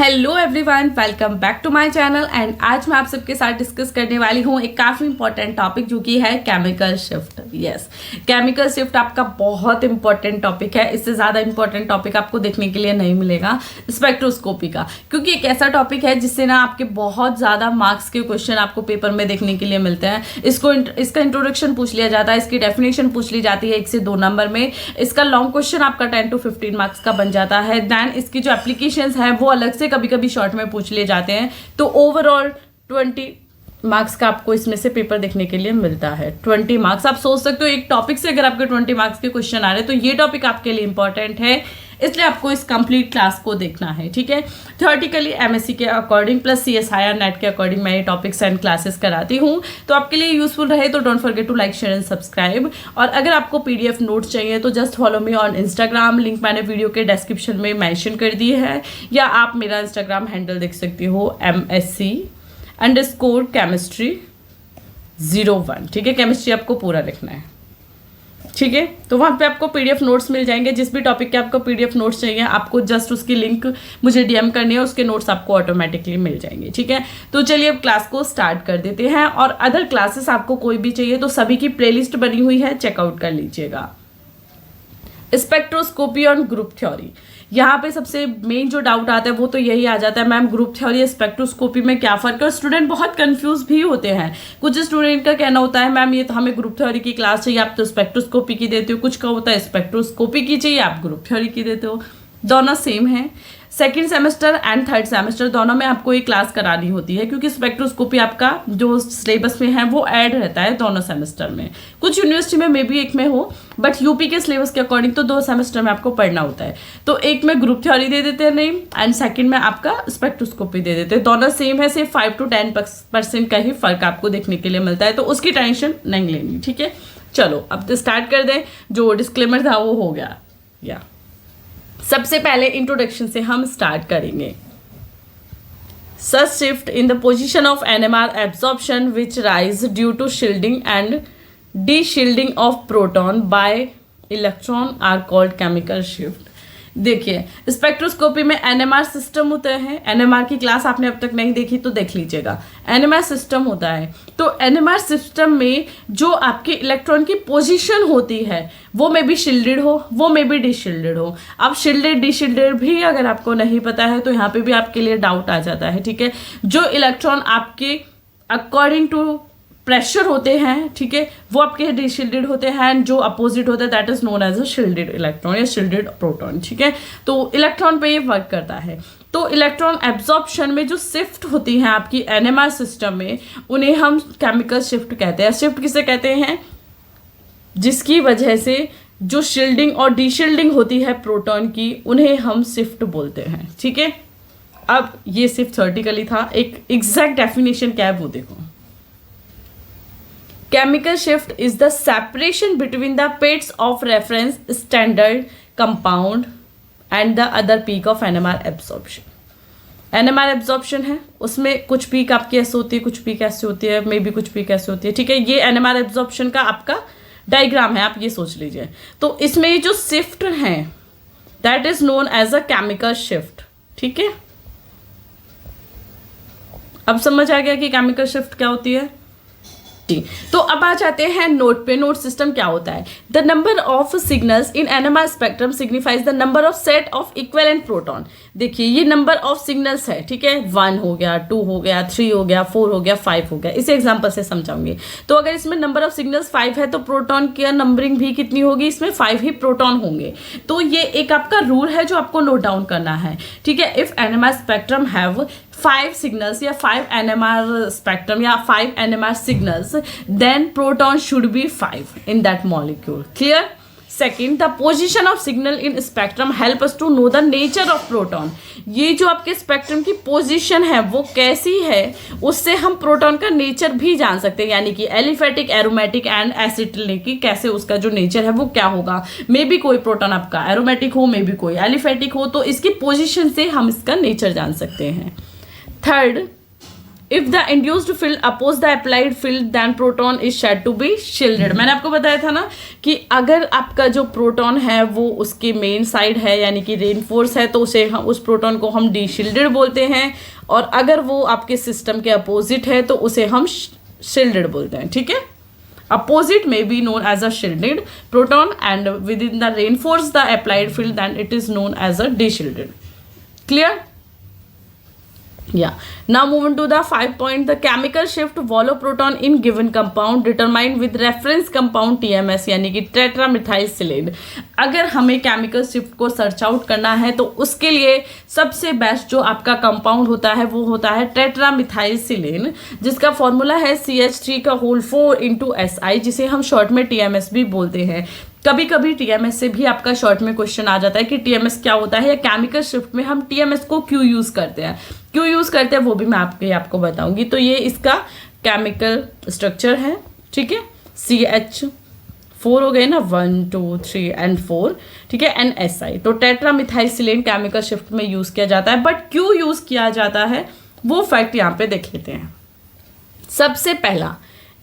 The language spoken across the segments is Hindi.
Hello everyone, welcome back to my channel. And आज मैं आप सबके साथ डिस्कस करने वाली हूँ एक काफ़ी इंपॉर्टेंट टॉपिक जो कि है chemical shift. Yes, chemical shift आपका बहुत इंपॉर्टेंट टॉपिक है। इससे ज़्यादा इंपॉर्टेंट टॉपिक आपको देखने के लिए नहीं मिलेगा स्पेक्ट्रोस्कोपी का, क्योंकि एक ऐसा टॉपिक है जिससे ना आपके बहुत ज़्यादा मार्क्स के क्वेश्चन आपको पेपर में देखने के लिए मिलते हैं। इसका इंट्रोडक्शन पूछ लिया जाता है, इसकी डेफिनेशन पूछ ली जाती है 1 से 2 नंबर में। इसका लॉन्ग क्वेश्चन आपका 10 to 15 मार्क्स का बन जाता है। देन इसकी जो एप्लीकेशंस हैं वो अलग से कभी कभी शॉर्ट में पूछ लिए जाते हैं। तो ओवरऑल 20 मार्क्स का आपको इसमें से पेपर देखने के लिए मिलता है। 20 मार्क्स, आप सोच सकते हो एक टॉपिक से अगर आपके 20 मार्क्स के क्वेश्चन आ रहे हैं तो ये टॉपिक आपके लिए इंपॉर्टेंट है, इसलिए आपको इस कंप्लीट क्लास को देखना है। ठीक है, थ्योरेटिकली एमएससी के अकॉर्डिंग प्लस सीएसआईआर नेट के अकॉर्डिंग मैं ये टॉपिक्स एंड क्लासेस कराती हूँ। तो आपके लिए यूजफुल रहे तो don't forget to like, share and subscribe. और अगर आपको पीडीएफ नोट्स चाहिए तो just follow me on Instagram, link मैंने वीडियो के डिस्क्रिप्शन में मेंशन कर दी है, या आप मेरा इंस्टाग्राम हैंडल देख सकते हो MSc_chemistry01। ठीक है, केमिस्ट्री आपको पूरा लिखना है। ठीक है, तो वहाँ पे आपको पीडीएफ नोट्स मिल जाएंगे। जिस भी टॉपिक के आपको पीडीएफ नोट्स चाहिए आपको जस्ट उसकी लिंक मुझे डीएम करनी है, उसके नोट्स आपको ऑटोमेटिकली मिल जाएंगे। ठीक है, तो चलिए अब क्लास को स्टार्ट कर देते हैं। और अदर क्लासेस आपको कोई भी चाहिए तो सभी की प्लेलिस्ट बनी हुई है, चेकआउट कर लीजिएगा। स्पेक्ट्रोस्कोपी ऑन ग्रुप थ्योरी, यहाँ पे सबसे मेन जो डाउट आता है वो तो यही आ जाता है, मैम ग्रुप थ्योरी स्पेक्ट्रोस्कोपी में क्या फर्क है। और स्टूडेंट बहुत कंफ्यूज भी होते हैं। कुछ स्टूडेंट का कहना होता है मैम ये तो हमें ग्रुप थ्योरी की क्लास चाहिए, आप तो स्पेक्ट्रोस्कोपी की देते हो। कुछ का होता है स्पेक्ट्रोस्कोपी की चाहिए, आप ग्रुप थ्योरी की देते हो। दोनों सेम है। Second semester and third semester दोनों में आपको ये क्लास करानी होती है, क्योंकि स्पेक्ट्रोस्कोपी आपका जो सिलेबस में है वो ऐड रहता है दोनों सेमेस्टर में। कुछ यूनिवर्सिटी में मे बी एक में हो, बट यूपी के सिलेबस के अकॉर्डिंग तो 2 सेमेस्टर में आपको पढ़ना होता है। तो एक में ग्रुप थ्योरी दे देते हैं नेम, एंड सेकेंड में आपका स्पेक्ट्रोस्कोपी दे देते हैं। दोनों सेम है, सिर्फ 5 to 10% का ही फर्क आपको देखने के लिए मिलता है, तो उसकी टेंशन नहीं लेनी। ठीक है, चलो अब तो स्टार्ट कर दें। जो डिस्क्लेमर था वो हो गया। या सबसे पहले इंट्रोडक्शन से हम स्टार्ट करेंगे। Such shift in the position of NMR absorption which rise due to shielding and deshielding of proton by electron are called chemical shift. देखिए, स्पेक्ट्रोस्कोपी में एनएमआर सिस्टम होता है। एनएमआर की क्लास आपने अब तक नहीं देखी तो देख लीजिएगा। एनएमआर सिस्टम होता है, तो एनएमआर सिस्टम में जो आपके इलेक्ट्रॉन की पोजीशन होती है वो में भी शील्डेड हो, वो में भी डिशील्डेड हो। अब शील्डेड डिशील्डेड भी अगर आपको नहीं पता है तो यहाँ पे भी आपके लिए डाउट आ जाता है। ठीक है, जो इलेक्ट्रॉन आपके अकॉर्डिंग टू प्रेशर होते हैं, ठीक है, वो आपके डिशील्डेड होते हैं। जो अपोजिट होता है that is known as a shielded electron या शील्डेड प्रोटॉन। ठीक है, तो इलेक्ट्रॉन पे ये वर्क करता है। तो इलेक्ट्रॉन एब्जॉर्प्शन में जो शिफ्ट होती हैं आपकी एनएमआर सिस्टम में, उन्हें हम केमिकल शिफ्ट कहते हैं। शिफ्ट किसे कहते हैं? जिसकी वजह से जो शील्डिंग और डीशील्डिंग होती है प्रोटॉन की, उन्हें हम शिफ्ट बोलते हैं। ठीक है, अब ये सिर्फ थ्योरेटिकली था, एक एग्जैक्ट डेफिनेशन क्या है वो देखो। Chemical shift is the separation between the pairs of reference standard compound and the other peak of NMR absorption. NMR absorption है, उसमें कुछ पीक आपकी ऐसे होती है, कुछ पीक ऐसे होती है, मे बी कुछ पीक ऐसे होती है। ठीक है, ये NMR absorption का आपका डायग्राम है, आप ये सोच लीजिए। तो इसमें ये जो शिफ्ट है that is known as a chemical shift. ठीक है, अब समझ आ गया कि केमिकल शिफ्ट क्या होती है। तो अब आ जाते हैं नोट पे। नोट सिस्टम क्या होता है? The number of signals in NMR spectrum signifies the number of set of equivalent proton. देखिए, ये नंबर ऑफ सिग्नल्स है। ठीक है, 1 हो गया, 2 हो गया, 3 हो गया, 4 हो गया, 5 हो गया। इसे एग्जांपल से समझाऊंगी। तो अगर इसमें नंबर ऑफ सिग्नल्स 5 है तो प्रोटॉन की नंबरिंग भी कितनी होगी? इसमें 5 ही प्रोटॉन होंगे। तो ये एक आपका रूल है जो आपको नोट डाउन करना है। ठीक है, if NMR spectrum have 5 signals या 5 NMR spectrum या 5 NMR signals, then proton should be 5 in that molecule. Clear? Second, the position of signal in spectrum help us to know the nature of proton. ये जो आपके स्पेक्ट्रम की पोजीशन है वो कैसी है, उससे हम प्रोटॉन का नेचर भी जान सकते हैं, यानी कि एलिफेटिक, एरोमेटिक एंड एसिटिलिक की कैसे उसका जो नेचर है वो क्या होगा। मे बी कोई प्रोटॉन आपका एरोमेटिक हो, मे बी कोई एलिफेटिक हो, तो इसकी पोजीशन से हम इसका नेचर जान सकते हैं। Third, if the induced field oppose the applied field then proton is said to be shielded. मैंने आपको बताया था ना कि अगर आपका जो प्रोटॉन है वो उसके मेन साइड है यानी कि रेनफोर्स है तो उस प्रोटॉन को हम डीशील्डेड बोलते हैं, और अगर वो आपके सिस्टम के अपोजिट है तो उसे हम शील्डेड बोलते हैं। ठीक है, opposite may be known as a shielded proton and within the reinforce the applied field then it is known as a deshielded. Clear? Yeah. Now move on to the 5 point. The chemical shift Wallow proton in given compound determined with reference compound TMS यानी कि टेट्रामिथाइलसिलेट। अगर हमें केमिकल शिफ्ट को सर्च आउट करना है तो उसके लिए सबसे बेस्ट जो आपका कंपाउंड होता है वो होता है टेट्रामिथाइलसिलेन, जिसका फॉर्मूला है CH3 का होल 4 into SI, जिसे हम शॉर्ट में TMS भी बोलते हैं। कभी कभी TMS से भी आपका शॉर्ट में क्वेश्चन आ जाता है कि TMS क्या होता है या केमिकल शिफ्ट में हम TMS को क्यों यूज़ करते हैं, वो भी मैं आपको बताऊंगी। तो ये इसका केमिकल स्ट्रक्चर है। ठीक है, CH4 हो गए ना, 1 2 3 and 4। ठीक है, NSI। तो टेट्रामिथाइलसिलेन केमिकल शिफ्ट में यूज़ किया जाता है, बट क्यों यूज़ किया जाता है वो फैक्ट यहाँ पे देख लेते हैं। सबसे पहला,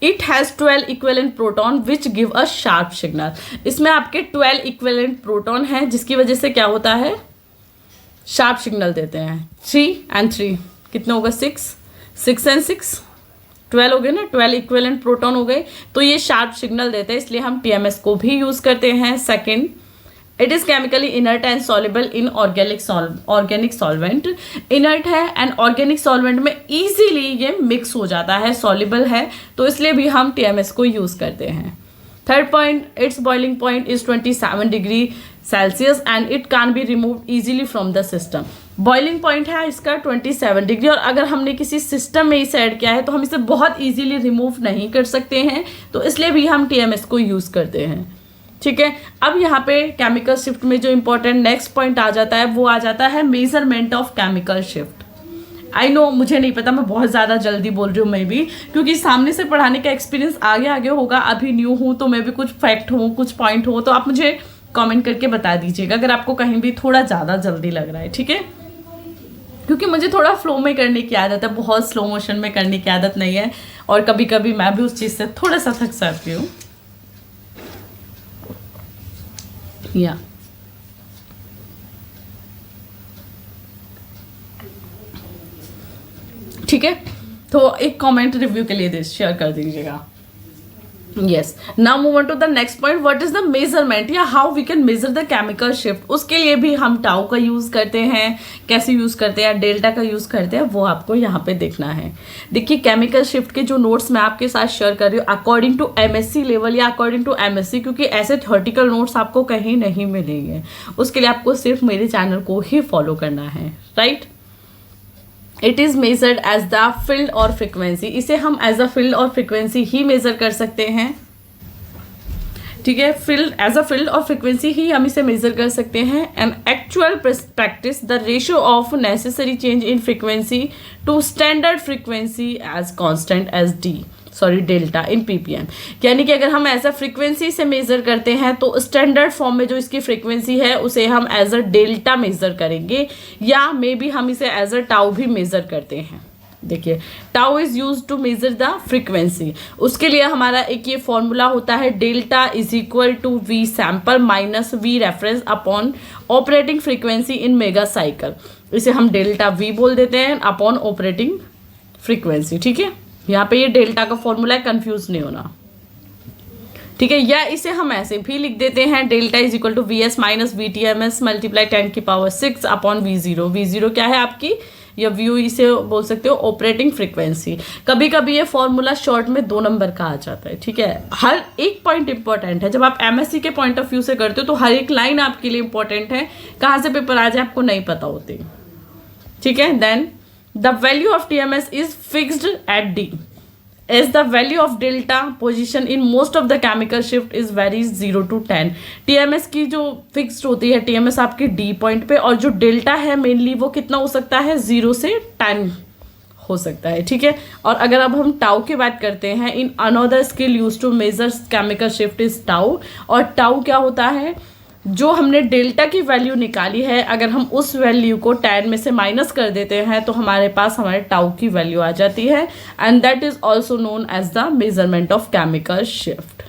it has 12 equivalent proton which give a sharp signal. इसमें आपके 12 इक्विवेलेंट प्रोटॉन हैं जिसकी वजह से क्या होता है, शार्प सिग्नल देते हैं। 3 and 3 कितने होगा, 6 and 6 12 हो गए ना, 12 इक्विवेलेंट प्रोटॉन हो गए, तो ये शार्प सिग्नल देते हैं, इसलिए हम TMS को भी यूज़ करते हैं। Second, it is chemically inert and soluble in organic solvent. Inert है एंड ऑर्गेनिक सॉल्वेंट में ईजीली ये मिक्स हो जाता है, सॉल्युबल है, तो इसलिए भी हम TMS को यूज़ करते हैं। Third point, it's boiling point is 27 degree Celsius and it can be removed easily from the system. Boiling point है इसका 27 डिग्री, और अगर हमने किसी सिस्टम में इसे ऐड किया है तो हम इसे बहुत इजीली रिमूव नहीं कर सकते हैं, तो इसलिए भी हम TMS को यूज़ करते हैं। ठीक है, अब यहाँ पे केमिकल शिफ्ट में जो इम्पोर्टेंट नेक्स्ट पॉइंट आ जाता है वो आ जाता है measurement of chemical shift. I know, मुझे नहीं पता, मैं बहुत ज़्यादा जल्दी बोल रही हूँ मैं भी, क्योंकि सामने से पढ़ाने का एक्सपीरियंस आगे होगा, अभी न्यू हूँ तो मैं भी कुछ फैक्ट हो, कुछ पॉइंट हो तो आप मुझे कमेंट करके बता दीजिएगा अगर आपको कहीं भी थोड़ा ज़्यादा जल्दी लग रहा है। ठीक है, क्योंकि मुझे थोड़ा फ्लो में करने की आदत है, बहुत स्लो मोशन में करने की आदत नहीं है, और कभी कभी मैं भी उस चीज़ से थोड़ा सा थक जाती हूँ। या ठीक है, तो एक कमेंट रिव्यू के लिए शेयर कर दीजिएगा। Yes, now move on to the next point, what is the measurement या how we can measure the chemical shift. उसके लिए भी हम टाउ का यूज़ करते हैं, कैसे यूज़ करते हैं, डेल्टा का यूज़ करते हैं, वो आपको यहाँ पे देखना है। देखिए, केमिकल शिफ्ट के जो नोट्स मैं आपके साथ शेयर कर रही हूँ अकॉर्डिंग टू MSc लेवल या अकॉर्डिंग टू MSc, क्योंकि ऐसे थ्योरेटिकल नोट्स आपको कहीं नहीं मिलेंगे, उसके लिए आपको सिर्फ मेरे चैनल को ही फॉलो करना है, right. It is measured as the field और फ्रिक्वेंसी, इसे हम एज अ फील्ड और फ्रिक्वेंसी ही मेजर कर सकते हैं। ठीक है, एज अ फील्ड और फ्रिक्वेंसी ही हम इसे मेजर कर सकते हैं। And actual practice the ratio of necessary change in frequency to standard frequency as constant as delta in ppm। यानी कि अगर हम एज अ फ्रिक्वेंसी से मेजर करते हैं तो स्टैंडर्ड फॉर्म में जो इसकी फ्रिक्वेंसी है उसे हम एज अ डेल्टा मेजर करेंगे, या मे बी हम इसे एज अ टाउ भी मेजर करते हैं। देखिए, tau is use to measure the frequency. उसके लिए हमारा एक ये फॉर्मूला होता है, delta is equal to v sample minus v reference upon operating frequency in mega cycle. इसे हम डेल्टा वी बोल देते हैं अपॉन ऑपरेटिंग फ्रीक्वेंसी। ठीक है, यहाँ पे ये डेल्टा का फॉर्मूला है, कंफ्यूज नहीं होना। ठीक है, या इसे हम ऐसे भी लिख देते हैं, delta is equal to V S minus V T M S multiply 10⁶ upon वी0। वी0 क्या है आपकी, या व्यू इसे बोल सकते हो ऑपरेटिंग फ्रीक्वेंसी। कभी कभी ये फॉर्मूला शॉर्ट में 2 नंबर का आ जाता है। ठीक है, हर एक पॉइंट इंपॉर्टेंट है। जब आप MSc के पॉइंट ऑफ व्यू से करते हो तो हर एक लाइन आपके लिए इंपॉर्टेंट है, कहाँ से पेपर आ जाए आपको नहीं पता होती। ठीक है, then the value of TMS is fixed at D as the value of delta position in most of the chemical shift is varies 0 to 10। TMS की जो फिक्स्ड होती है, TMS आपकी D पॉइंट पे, और जो डेल्टा है मेनली वो कितना हो सकता है, 0 से 10 हो सकता है। ठीक है, और अगर अब हम टाउ की बात करते हैं, in another scale use to measure chemical shift is tau. और टाउ क्या होता है, जो हमने डेल्टा की वैल्यू निकाली है, अगर हम उस वैल्यू को tan में से माइनस कर देते हैं तो हमारे पास हमारे टाउ की वैल्यू आ जाती है, and that is also known as the measurement of chemical shift.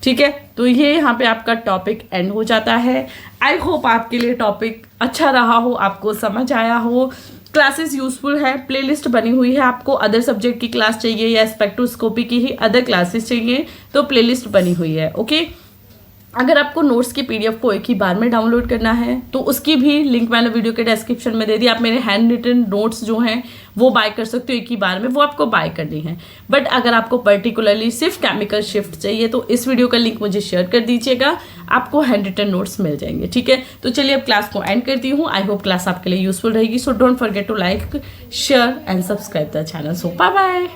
ठीक है, तो ये यहाँ पे आपका टॉपिक एंड हो जाता है। आई होप आपके लिए टॉपिक अच्छा रहा हो, आपको समझ आया हो। क्लासेस यूजफुल है, प्लेलिस्ट बनी हुई है। आपको अदर सब्जेक्ट की क्लास चाहिए या स्पेक्ट्रोस्कोपी की ही अदर क्लासेस चाहिए तो प्लेलिस्ट बनी हुई है। ओके, अगर आपको नोट्स की पीडीएफ को एक ही बार में डाउनलोड करना है तो उसकी भी लिंक मैंने वीडियो के डिस्क्रिप्शन में दे दी। आप मेरे हैंड रिटन नोट्स जो हैं वो बाय कर सकते हो एक ही बार में, वो आपको बाय करनी है। बट अगर आपको पर्टिकुलरली सिर्फ केमिकल शिफ्ट चाहिए तो इस वीडियो का लिंक मुझे शेयर कर दीजिएगा, आपको हैंड रिटन नोट्स मिल जाएंगे। ठीक है, तो चलिए अब क्लास को एंड करती हूँ। आई होप क्लास आपके लिए यूजफुल रहेगी। So don't forget to like, share and subscribe the channel. So bye bye.